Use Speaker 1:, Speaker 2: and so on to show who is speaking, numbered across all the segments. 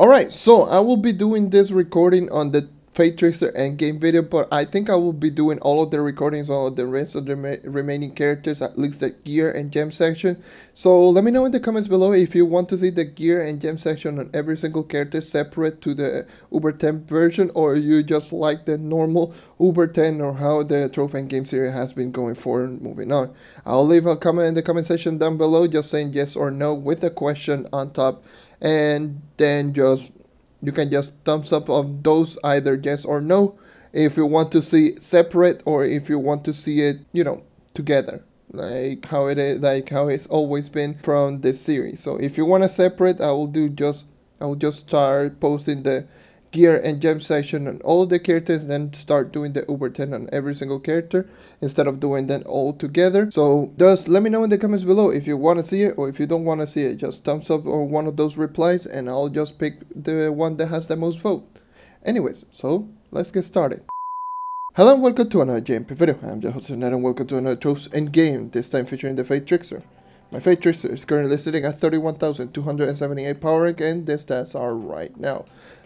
Speaker 1: Alright, so I will be doing this recording on the Fae Trickster End Game video, but I think I will be doing all of the recordings on the rest of the remaining characters, at least the gear and gem section. So let me know in the comments below if you want to see the gear and gem section on every single character separate to the Uber 10 version, or you just like the normal Uber 10 or how the Trove End Game series has been going forward and moving on. I'll leave a comment in the comment section down below just saying yes or no with a question on top, and then you can just thumbs up on those, either yes or no, if you want to see it separate or if you want to see it, you know, together, like how it is, like how it's always been from this series. So if you want to separate, I will just start posting the gear and gem section on all of the characters, then start doing the Uber 10 on every single character instead of doing them all together. So just let me know in the comments below if you want to see it, or if you don't want to see it, just thumbs up on one of those replies and I'll just pick the one that has the most vote. Anyways, so let's get started. Hello and welcome to another JNMG video. I'm your host JonNario and welcome to another Trove End Game, this time featuring the Fae Trickster. My Fae Trickster is currently sitting at 31,278 power rank, and the stats are right now.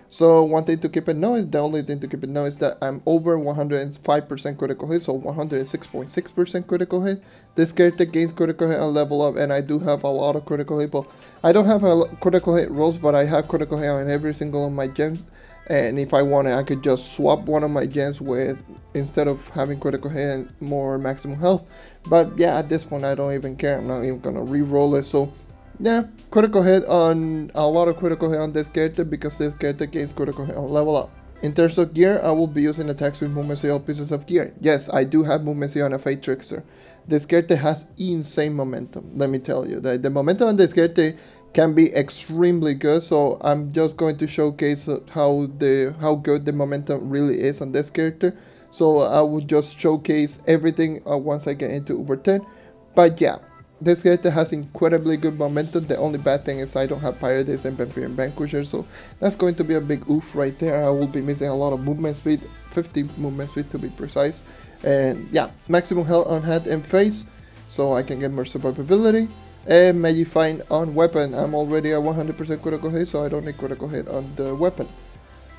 Speaker 1: So one thing to keep in mind, the only thing to keep in mind is that I'm over 105% critical hit, so 106.6% critical hit. This character gains critical hit on level up, and I do have a lot of critical hit. But I don't have a critical hit rolls, but I have critical hit on every single of my gems. And if I wanted, I could just swap one of my gems with, instead of having critical hit and more maximum health. But yeah, at this point I don't even care. I'm not even gonna re-roll it. So yeah, critical hit on, a lot of critical hit on this character, because this character gains critical hit on level up. In terms of gear, I will be using attacks with movement speed all pieces of gear. Yes, I do have movement speed on a Fae Trickster. This character has insane momentum, let me tell you. The momentum on this character can be extremely good, so I'm just going to showcase how good the momentum really is on this character. So I will just showcase everything once I get into Uber 10. But yeah, this character has incredibly good momentum. The only bad thing is I don't have Pirates and Vampire Vanquisher, so that's going to be a big oof right there. I will be missing a lot of movement speed, 50 movement speed to be precise. And yeah, maximum health on head and face, so I can get more survivability. And Magifying on weapon, I'm already at 100% critical hit, so I don't need critical hit on the weapon.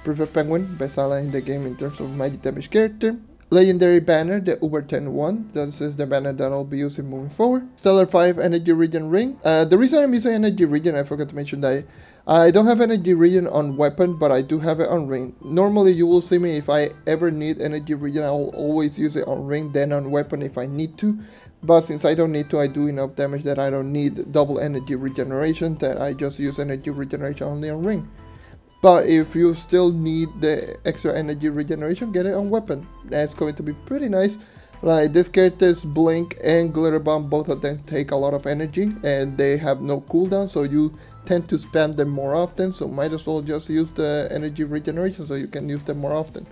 Speaker 1: Prefect Penguin, best ally in the game in terms of magic damage character. Legendary banner, the Uber 10 one. This is the banner that I'll be using moving forward. Stellar 5 Energy Regen Ring. The reason I'm using Energy Regen, I forgot to mention that I don't have Energy Regen on weapon, but I do have it on ring. Normally you will see me, if I ever need Energy Regen, I will always use it on ring, then on weapon if I need to. But since I don't need to, I do enough damage that I don't need double energy regeneration, that I just use energy regeneration only on ring. But if you still need the extra energy regeneration, get it on weapon. That's going to be pretty nice. Like this character's blink and glitter bomb, both of them take a lot of energy and they have no cooldown, so you tend to spam them more often. So might as well just use the energy regeneration so you can use them more often.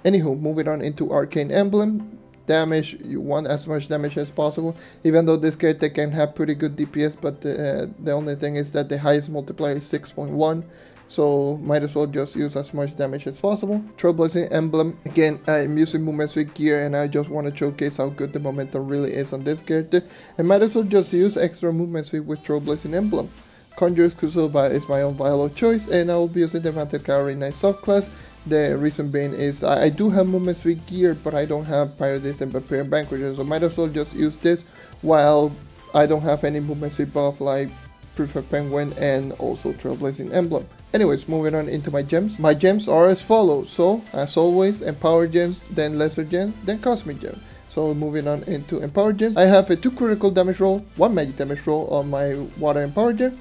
Speaker 1: Anywho, moving on into Arcane Emblem. Damage, you want as much damage as possible, even though this character can have pretty good DPS, but the only thing is that the highest multiplier is 6.1, so might as well just use as much damage as possible. Trailblazing Emblem, again, I'm using movement speed gear, and I just want to showcase how good the momentum really is on this character, and might as well just use extra movement speed with Trailblazing Emblem. Conjurer's Crucible is my own vial of choice, and I will be using the Vantacauri Knight subclass. The reason being is I do have movement speed gear, but I don't have Pirates and Vampire Vanquisher, so might as well just use this while I don't have any movement speed buff like Prefect Penguin and also Trailblazing Emblem. Anyways, moving on into my gems. My gems are as follows. So as always, Empower Gems, then Lesser Gems, then Cosmic Gems. So moving on into Empower Gems, I have a 2 critical damage roll, 1 magic damage roll on my Water Empower Gem,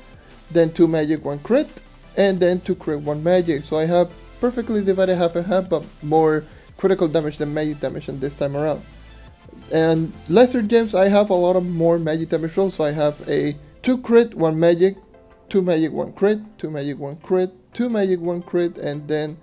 Speaker 1: then 2 magic, 1 crit, and then 2 crit, 1 magic. So I have perfectly divided half and half, but more critical damage than magic damage on this time around. And lesser gems, I have a lot of more magic damage rolls, so I have a 2 crit, 1 magic, 2 magic, 1 crit, 2 magic, 1 crit, 2 magic, 1 crit, and then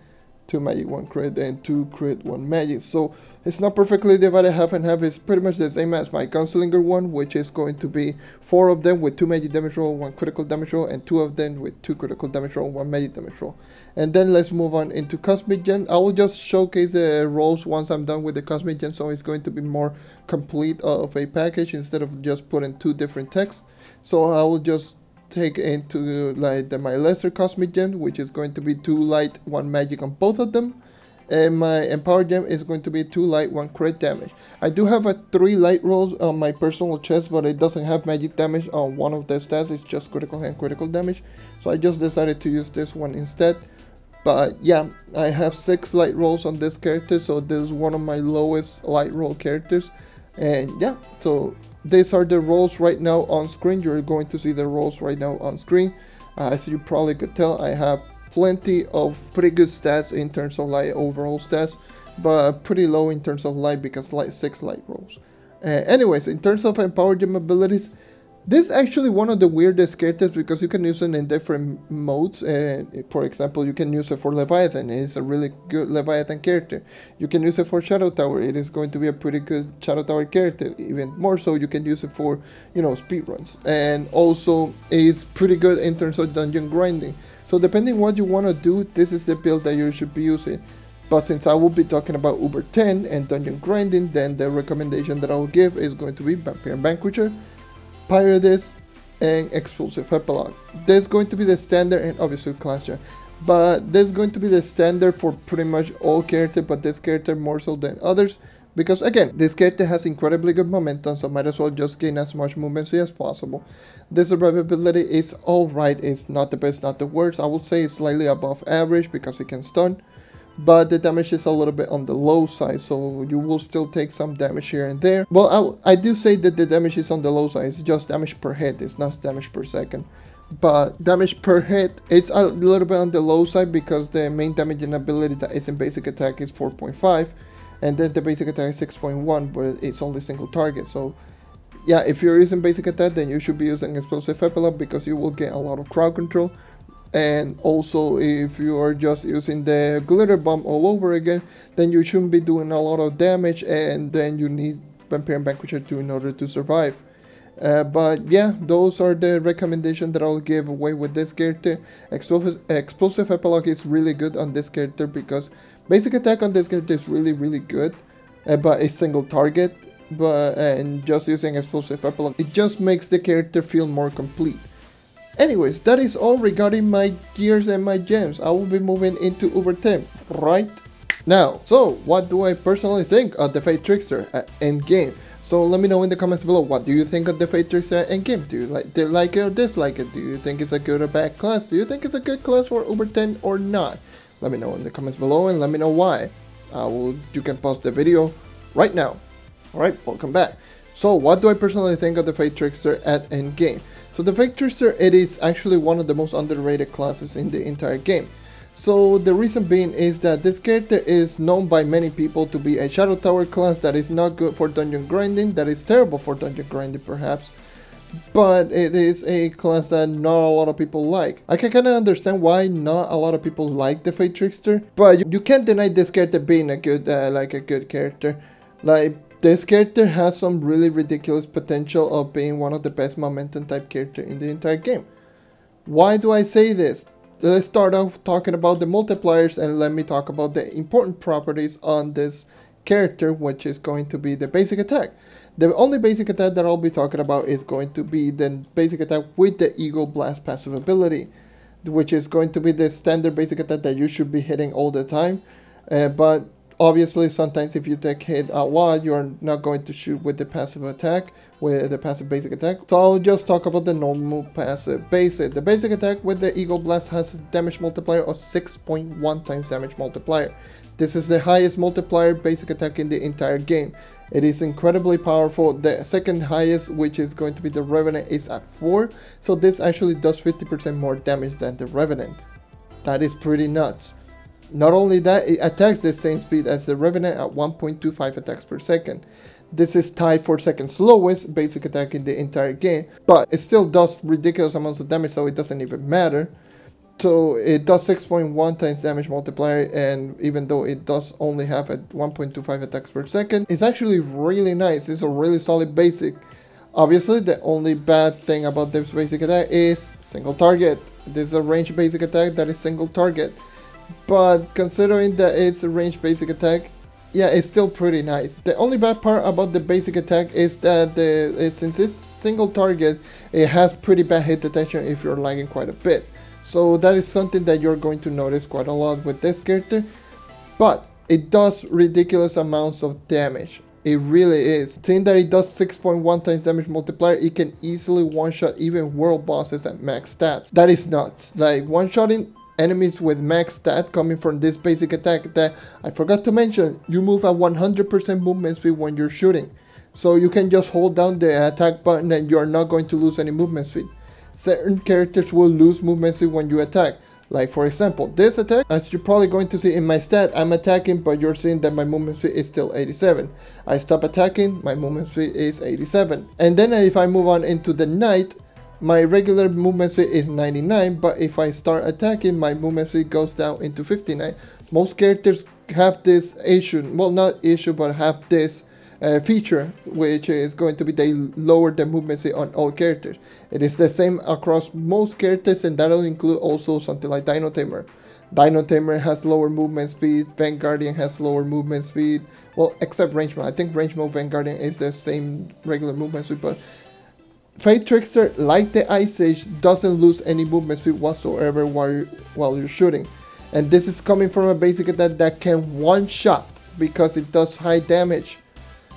Speaker 1: 2 magic, 1 crit, and 2 crit, 1 magic. So it's not perfectly divided half and half, it's pretty much the same as my Gunslinger one, which is going to be 4 of them with 2 magic damage roll, 1 critical damage roll, and 2 of them with 2 critical damage roll, 1 magic damage roll. And then let's move on into Cosmic Gem. I will just showcase the rolls once I'm done with the Cosmic Gem, so it's going to be more complete of a package instead of just putting 2 different texts. So I will just take into like my lesser cosmic gem, which is going to be 2 light 1 magic on both of them, and my empower gem is going to be 2 light 1 crit damage. I do have a 3 light rolls on my personal chest, but it doesn't have magic damage on one of the stats. It's just critical and critical damage, so I just decided to use this one instead. But yeah, I have 6 light rolls on this character, so this is one of my lowest light roll characters. And yeah, so these are the rolls right now on screen. You're going to see the rolls right now on screen. As you probably could tell, I have plenty of pretty good stats in terms of like overall stats, but pretty low in terms of light because like 6 light rolls. Anyways, in terms of empower gem abilities, this is actually one of the weirdest characters because you can use it in different modes. For example, you can use it for Leviathan. It's a really good Leviathan character. You can use it for Shadow Tower. It is going to be a pretty good Shadow Tower character. Even more so, you can use it for, you know, speedruns. And also, it's pretty good in terms of dungeon grinding. So depending what you want to do, this is the build that you should be using. But since I will be talking about Uber 10 and dungeon grinding, then the recommendation that I'll give is going to be Vampire Vanquisher, Pyrodis, and Explosive Epilogue. This is going to be the standard, and obviously class gem, but this is going to be the standard for pretty much all characters, but this character more so than others, because again, this character has incredibly good momentum, so might as well just gain as much movement speed as possible. The survivability is alright, it's not the best, not the worst. I would say it's slightly above average because it can stun, but the damage is a little bit on the low side, so you will still take some damage here and there. Well, I do say that the damage is on the low side. It's just damage per hit, it's not damage per second. But damage per hit, it's a little bit on the low side because the main damaging ability that is in basic attack is 4.5, and then the basic attack is 6.1, but it's only single target. So yeah, if you're using basic attack, then you should be using Explosive Epilogue because you will get a lot of crowd control. And also, if you are just using the glitter bomb all over again, then you shouldn't be doing a lot of damage, and then you need Vampire Vanquisher in order to survive. But yeah, those are the recommendations that I'll give away with this character. Explosive Epilogue is really good on this character because basic attack on this character is really good, but it's single target. And just using Explosive Epilogue, it just makes the character feel more complete. Anyways, that is all regarding my gears and my gems. I will be moving into Uber 10 right now. So, what do I personally think of the Fae Trickster at end game? So let me know in the comments below, what do you think of the Fae Trickster at end game? Do you like it or dislike it? Do you think it's a good or bad class? Do you think it's a good class for Uber 10 or not? Let me know in the comments below and let me know why. You can pause the video right now. Alright, welcome back. So what do I personally think of the Fae Trickster at end game? So the Fae Trickster, it is actually one of the most underrated classes in the entire game. So the reason being is that this character is known by many people to be a Shadow Tower class that is not good for dungeon grinding, that is terrible for dungeon grinding perhaps, but it is a class that not a lot of people like. I can kind of understand why not a lot of people like the Fae Trickster, but you can't deny this character being a good, a good character. Like, this character has some really ridiculous potential of being one of the best momentum type character in the entire game. Why do I say this? Let's start off talking about the multipliers and let me talk about the important properties on this character, which is going to be the basic attack. The only basic attack that I'll be talking about is going to be the basic attack with the Eagle Blast passive ability, which is going to be the standard basic attack that you should be hitting all the time. But obviously, sometimes if you take hit a lot, you're not going to shoot with the passive attack, with the passive basic attack. So I'll just talk about the normal passive basic. The basic attack with the Eagle Blast has a damage multiplier of 6.1 times damage multiplier. This is the highest multiplier basic attack in the entire game. It is incredibly powerful. The second highest, which is going to be the Revenant, is at 4. So this actually does 50% more damage than the Revenant. That is pretty nuts. Not only that, it attacks the same speed as the Revenant at 1.25 attacks per second. This is tied for second slowest basic attack in the entire game, but it still does ridiculous amounts of damage, so it doesn't even matter. So it does 6.1 times damage multiplier, and even though it does only have a 1.25 attacks per second, it's actually really nice. It's a really solid basic. Obviously, the only bad thing about this basic attack is single target. This is a ranged basic attack that is single target. But considering that it's a ranged basic attack, yeah, it's still pretty nice. The only bad part about the basic attack is that since it's single target, it has pretty bad hit detection if you're lagging quite a bit. So that is something that you're going to notice quite a lot with this character. But it does ridiculous amounts of damage. It really is. Seeing that it does 6.1 times damage multiplier, it can easily one-shot even world bosses at max stats. That is nuts. Like, one-shotting enemies with max stat coming from this basic attack that I forgot to mention, you move at 100% movement speed when you're shooting. So you can just hold down the attack button and you're not going to lose any movement speed. Certain characters will lose movement speed when you attack. Like for example, this attack, as you're probably going to see in my stat, I'm attacking but you're seeing that my movement speed is still 87. I stop attacking, my movement speed is 87. And then if I move on into the night, my regular movement speed is 99, but if I start attacking, my movement speed goes down into 59. Most characters have this issue, well not issue, but have this feature, which is going to be they lower the movement speed on all characters. It is the same across most characters, and that will include also something like Dino Tamer. Dino Tamer has lower movement speed, Vanguardian has lower movement speed, well except Range Mode. I think Range Mode Vanguardian is the same regular movement speed, but Fae Trickster, like the Ice Age, doesn't lose any movement speed whatsoever while you're shooting. And this is coming from a basic attack that can one-shot because it does high damage.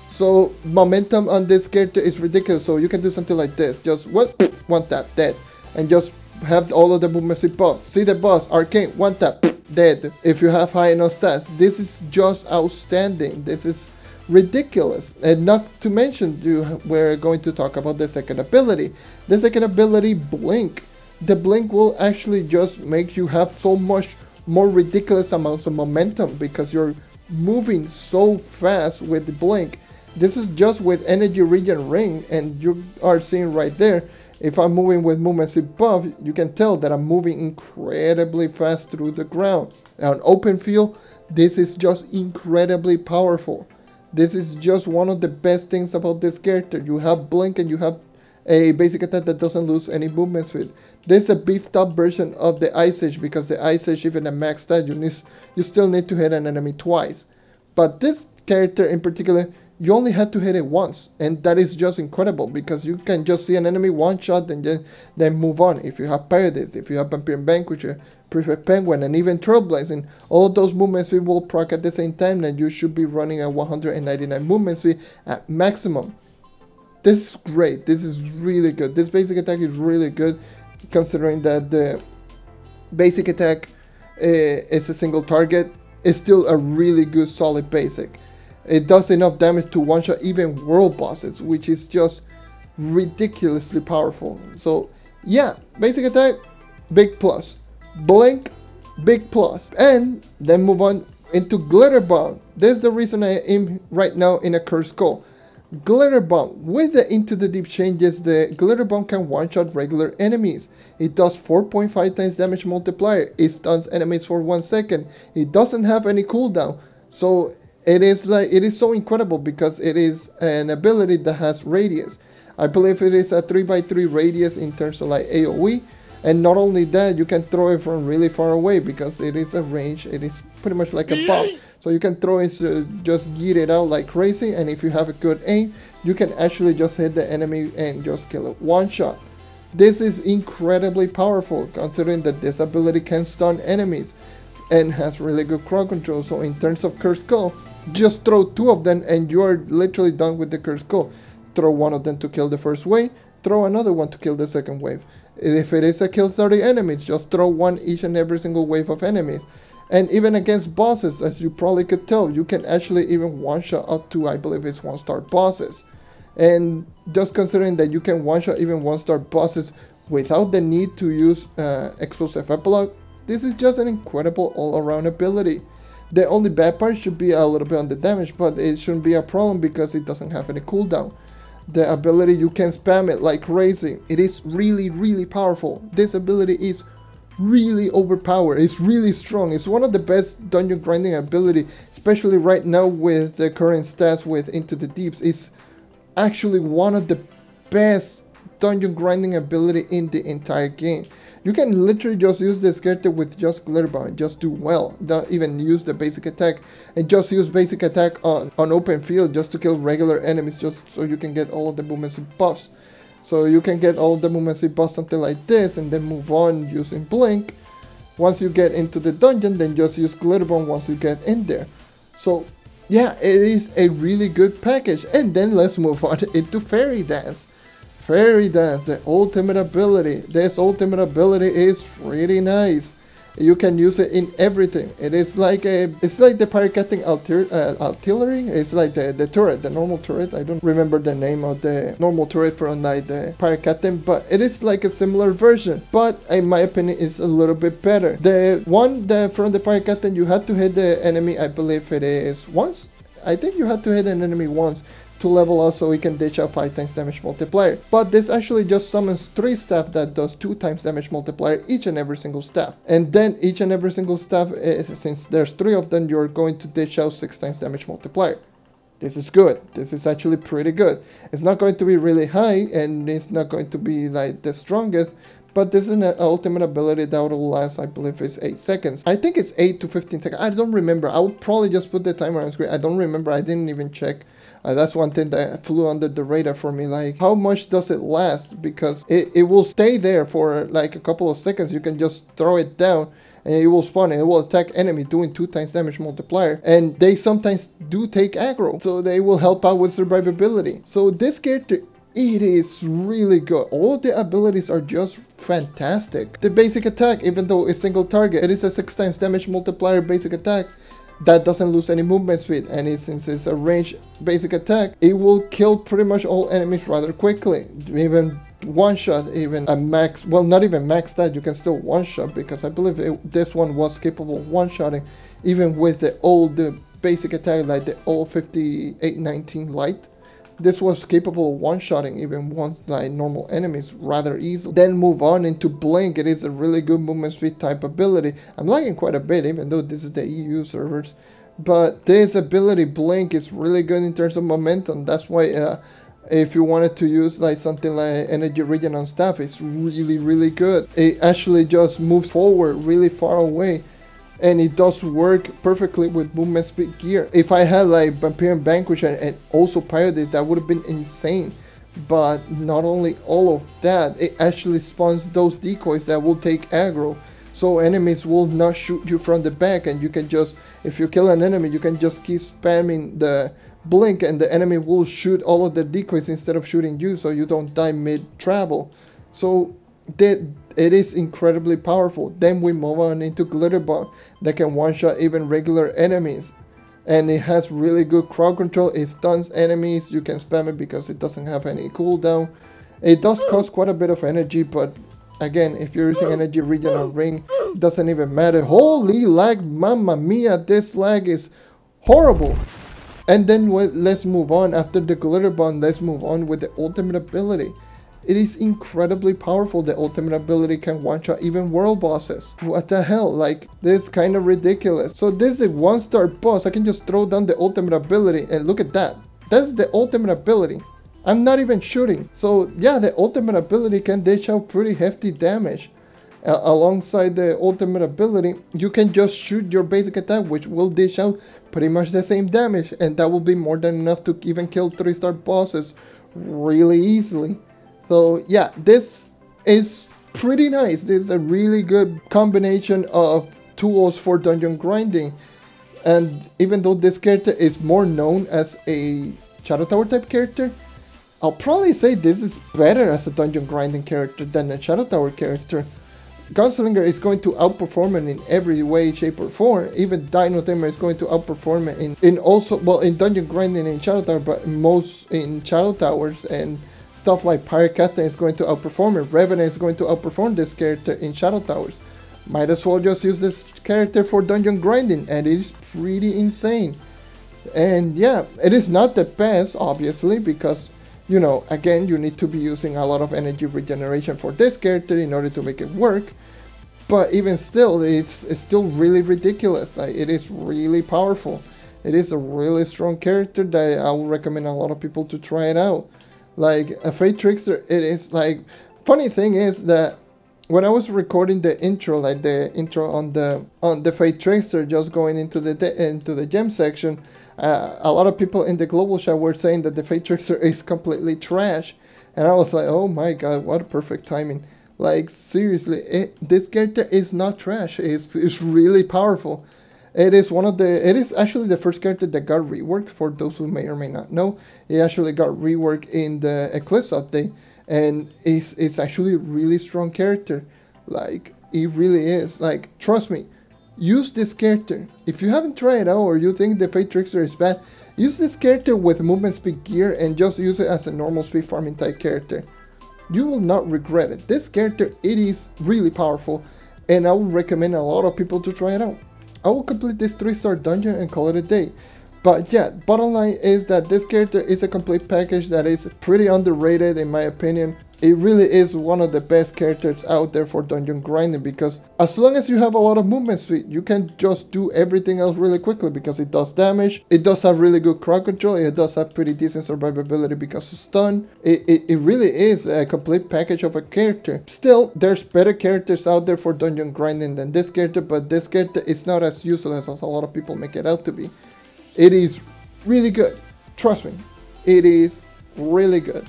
Speaker 1: So momentum on this character is ridiculous. So you can do something like this. Just one tap, dead. And just have all of the movement speed buffs. See the boss, Arcane, one tap, dead. If you have high enough stats. This is just outstanding. This is ridiculous. And not to mention, we're going to talk about the second ability. The second ability, Blink. The Blink will actually just make you have so much more ridiculous amounts of momentum because you're moving so fast with the Blink. This is just with Energy Regen Ring, and you are seeing right there, if I'm moving with movement speed buff, you can tell that I'm moving incredibly fast through the ground. Now on open field, this is just incredibly powerful. This is just one of the best things about this character. You have Blink and you have a basic attack that doesn't lose any movement speed. This is a beefed up version of the Ice Age, because the Ice Age, even at max stat, you still need to hit an enemy twice. But this character in particular, you only had to hit it once, and that is just incredible because you can just see an enemy one shot and then move on. If you have Paradise, if you have Vampire Vanquisher, Prefect Penguin, and even Trailblazing, all of those movement speed will proc at the same time, and you should be running at 199 movement speed at maximum. This is great. This is really good. This basic attack is really good, considering that the basic attack is a single target. It's still a really good solid basic. It does enough damage to one-shot even world bosses, which is just ridiculously powerful. So yeah, basic attack, big plus. Blink, big plus. And then move on into Glitter Bomb. This is the reason I am right now in a Cursed Skull. Glitter Bomb. With the Into the Deep changes, the Glitter Bomb can one-shot regular enemies. It does 4.5 times damage multiplier. It stuns enemies for 1 second. It doesn't have any cooldown. So it is so incredible because it is an ability that has radius. I believe it is a 3x3 radius in terms of like AoE. And not only that, you can throw it from really far away because it is a range. It is pretty much like a bomb. So you can throw it, just gear it out like crazy. And if you have a good aim, you can actually just hit the enemy and just kill it one shot. This is incredibly powerful considering that this ability can stun enemies and has really good crowd control. So in terms of Cursed Skull, just throw 2 of them and you're literally done with the Cursed Skull. Throw 1 of them to kill the first wave, throw another one to kill the second wave. If it is a kill 30 enemies, just throw 1 each and every single wave of enemies. And even against bosses, as you probably could tell, you can actually even one-shot up to, I believe it's 1-star bosses. And just considering that you can one-shot even 1-star bosses without the need to use explosive epilogue, this is just an incredible all-around ability. The only bad part should be a little bit on the damage, but it shouldn't be a problem because it doesn't have any cooldown. The ability, you can spam it like crazy. It is really, really powerful. This ability is really overpowered. It's really strong. It's one of the best dungeon grinding ability, especially right now with the current stats with Into the Deeps. It's actually one of the best dungeon grinding ability in the entire game. You can literally just use this character with just glitter bomb and just do well. Don't even use the basic attack, and just use basic attack on open field just to kill regular enemies, just so you can get all of the movement speed buffs. So you can get all of the movement speed buffs, something like this, and then move on using blink. Once you get into the dungeon, then just use glitter bomb once you get in there. So yeah, it is a really good package. And then let's move on into Fairy Dance. Fairy Dance, the ultimate ability. This ultimate ability is really nice. You can use it in everything. It's like the pyroclastic artillery. It's like the turret, the normal turret. I don't remember the name of the normal turret from like the pyroclastic, but it is like a similar version. But in my opinion, it's a little bit better. The one from the pyroclastic, you had to hit the enemy. I believe it is once. I think you had to hit an enemy once to level up so he can dish out 5 times damage multiplier. But this actually just summons 3 staff that does 2 times damage multiplier each and every single staff. And then each and every single staff, since there's 3 of them, you're going to dish out 6 times damage multiplier. This is good. This is actually pretty good. It's not going to be really high, and it's not going to be like the strongest, but this is an ultimate ability that will last, I believe it's 8 seconds. I think it's 8 to 15 seconds. I don't remember. I will probably just put the timer on screen. I don't remember. I didn't even check. That's one thing that flew under the radar for me. Like, how much does it last? Because it will stay there for like a couple of seconds. You can just throw it down and it will spawn and it will attack enemy doing 2 times damage multiplier. And they sometimes do take aggro, so they will help out with survivability. So this character, it is really good. All the abilities are just fantastic. The basic attack, even though it's single target, it is a 6 times damage multiplier basic attack that doesn't lose any movement speed, and since it's a ranged basic attack, it will kill pretty much all enemies rather quickly. Even one shot, even a max, well, not even max that, you can still one shot, because I believe this one was capable of one shotting even with the old basic attack, like the old 5819 light. This was capable of one-shotting even once like normal enemies rather easily. Then move on into Blink. It is a really good movement speed type ability. I'm lagging quite a bit, even though this is the EU servers. But this ability, Blink, is really good in terms of momentum. That's why if you wanted to use like something like Energy Regen on staff, it's really good. It actually just moves forward really far away. And it does work perfectly with movement speed gear. If I had like Vampirian Vanquish and also Pirate, that would have been insane. But not only all of that, it actually spawns those decoys that will take aggro. So enemies will not shoot you from the back, and you can just, if you kill an enemy, you can just keep spamming the Blink and the enemy will shoot all of the decoys instead of shooting you, so you don't die mid-travel. So it is incredibly powerful. Then we move on into Glitter Bomb that can one-shot even regular enemies. And it has really good crowd control. It stuns enemies. You can spam it because it doesn't have any cooldown. It does cost quite a bit of energy, but again, if you're using Energy Regen or Ring, it doesn't even matter. Holy lag, mamma mia, this lag is horrible. And then let's move on. After the Glitter Bomb, let's move on with the ultimate ability. It is incredibly powerful. The ultimate ability can one-shot even world bosses. What the hell? Like, this is kind of ridiculous. So this is a 1-star boss. I can just throw down the ultimate ability and look at that. That's the ultimate ability. I'm not even shooting. So yeah, the ultimate ability can dish out pretty hefty damage. Alongside the ultimate ability, you can just shoot your basic attack, which will dish out pretty much the same damage. And that will be more than enough to even kill 3-star bosses really easily. So yeah, this is pretty nice. This is a really good combination of tools for dungeon grinding. And even though this character is more known as a Shadow Tower type character, I'll probably say this is better as a dungeon grinding character than a Shadow Tower character. Gunslinger is going to outperform it in every way, shape or form. Even Dino Tamer is going to outperform it in also, well, in dungeon grinding in Shadow Tower, but most in Shadow Towers, and stuff like Pyroclastic is going to outperform it. Revenant is going to outperform this character in Shadow Towers. Might as well just use this character for dungeon grinding, and it is pretty insane. And yeah, it is not the best, obviously, because, you know, again, you need to be using a lot of energy regeneration for this character in order to make it work. But even still, it's still really ridiculous. Like, it is really powerful. It is a really strong character that I would recommend a lot of people to try it out. Like a Fae Trickster, it is like, funny thing is that when I was recording the intro, like the intro on the Fae Trickster, just going into the gem section, a lot of people in the global chat were saying that the Fae Trickster is completely trash, and I was like, oh my god, what a perfect timing! Like seriously, this character is not trash. It's really powerful. It is actually the first character that got reworked. For those who may or may not know, it actually got reworked in the Eclipse update, and it's actually a really strong character. Like it really is. Like trust me, use this character. If you haven't tried it out or you think the Fae Trickster is bad, use this character with movement speed gear and just use it as a normal speed farming type character. You will not regret it. This character, it is really powerful, and I would recommend a lot of people to try it out. I will complete this 3-star dungeon and call it a day. But yeah, bottom line is that this character is a complete package that is pretty underrated in my opinion. It really is one of the best characters out there for dungeon grinding, because as long as you have a lot of movement speed, you can just do everything else really quickly, because it does damage, it does have really good crowd control, it does have pretty decent survivability because of stun. It really is a complete package of a character. Still, there's better characters out there for dungeon grinding than this character, but this character is not as useless as a lot of people make it out to be. It is really good. Trust me, it is really good.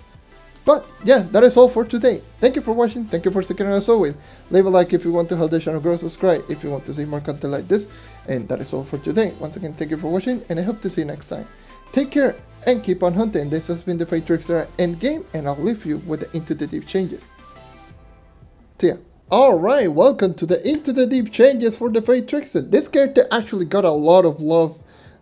Speaker 1: But yeah, that is all for today. Thank you for watching, thank you for sticking around as always. Leave a like if you want to help the channel grow, subscribe if you want to see more content like this. And that is all for today. Once again, thank you for watching, and I hope to see you next time. Take care and keep on hunting. This has been the Fae Trickster End Game, and I'll leave you with the Into the Deep changes. See ya. Alright, welcome to the Into the Deep changes for the Fae Trickster. This character actually got a lot of love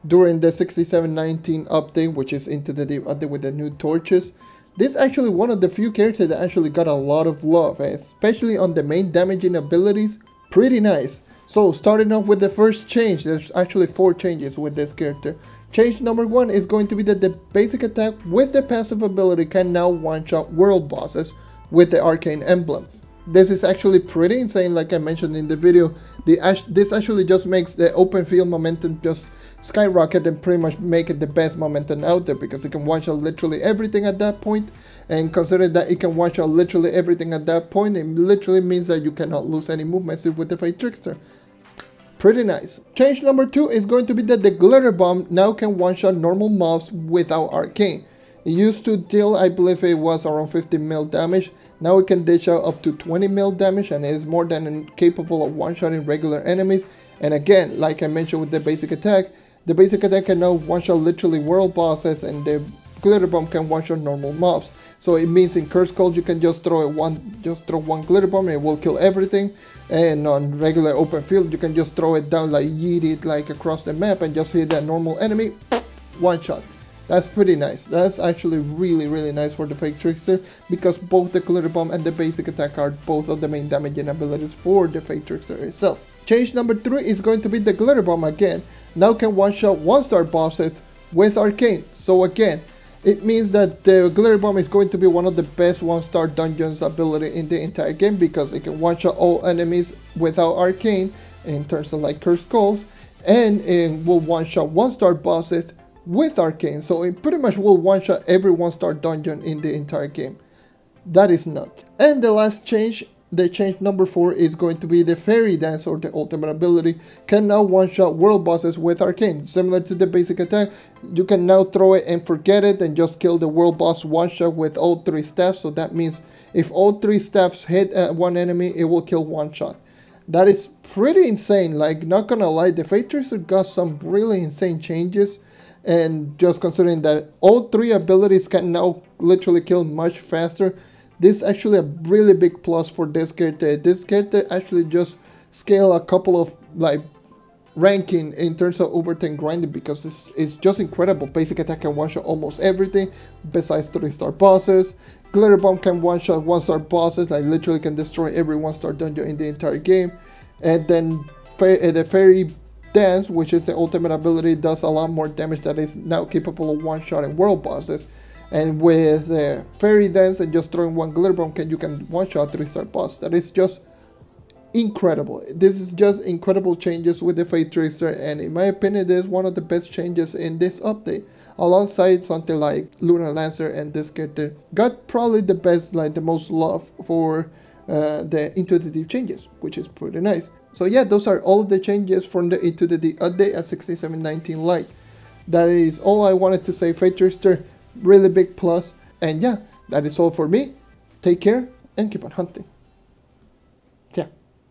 Speaker 1: during the 6719 update, which is Into the Deep update with the new torches. This is actually one of the few characters that actually got a lot of love, especially on the main damaging abilities. Pretty nice. So starting off with the first change, there's actually 4 changes with this character. Change number 1 is going to be that the basic attack with the passive ability can now one-shot world bosses with the arcane emblem. This is actually pretty insane, like I mentioned in the video. This actually just makes the open field momentum just skyrocket and pretty much make it the best momentum out there, because it can one-shot literally everything at that point. And considering that it can one-shot literally everything at that point, it literally means that you cannot lose any movement with the Fae Trickster. Pretty nice. Change number 2 is going to be that the glitter bomb now can one-shot normal mobs without arcane. It used to deal, I believe it was around 15 mil damage. Now it can dish out up to 20 mil damage, and it is more than capable of one-shotting regular enemies. And again, like I mentioned with the basic attack can now one-shot literally world bosses, and the glitter bomb can one-shot normal mobs. So it means in Curse Cult you can just throw one glitter bomb and it will kill everything. And on regular open field you can just throw it down, like yeet it like across the map and just hit that normal enemy, one shot. That's pretty nice. That's actually really nice for the Fae Trickster, because both the glitter bomb and the basic attack are both of the main damaging abilities for the Fae Trickster itself. Change number 3 is going to be the glitter bomb again. Now can one-shot 1-star bosses with arcane. So again, it means that the glitter bomb is going to be one of the best 1-star dungeons ability in the entire game, because it can one-shot all enemies without arcane in terms of like Curse Skulls, and it will one-shot 1-star bosses with arcane. So it pretty much will one-shot every 1-star dungeon in the entire game. That is nuts. And the last change, the change number 4, is going to be the fairy dance, or the ultimate ability can now one-shot world bosses with arcane. Similar to the basic attack, you can now throw it and forget it and just kill the world boss one-shot with all 3 staffs. So that means if all 3 staffs hit one enemy, it will kill one-shot. That is pretty insane. Like, not gonna lie, the Fae Trickster got some really insane changes. And just considering that all 3 abilities can now literally kill much faster, this is actually a really big plus for this character. This character actually just scale a couple of like ranking in terms of overtime grinding, because it's just incredible. Basic attack can one-shot almost everything besides 3-star bosses. Glitter bomb can one-shot 1-star bosses, like literally can destroy every 1-star dungeon in the entire game. And then the fairy dance, which is the ultimate ability, does a lot more damage, that is now capable of one-shotting world bosses. And with the fairy dance and just throwing one glitter bomb, you can one-shot 3-star boss. That is just incredible. This is just incredible changes with the Fae Trickster, and in my opinion, this is one of the best changes in this update. alongside something like Lunar Lancer, and this character got probably the best, like the most love for the Into the Deep changes, which is pretty nice. So yeah, those are all of the changes from the Into the Deep update at 6719 Lite. That is all I wanted to say. Fae Trickster, really big plus. And yeah, that is all for me. Take care and keep on hunting.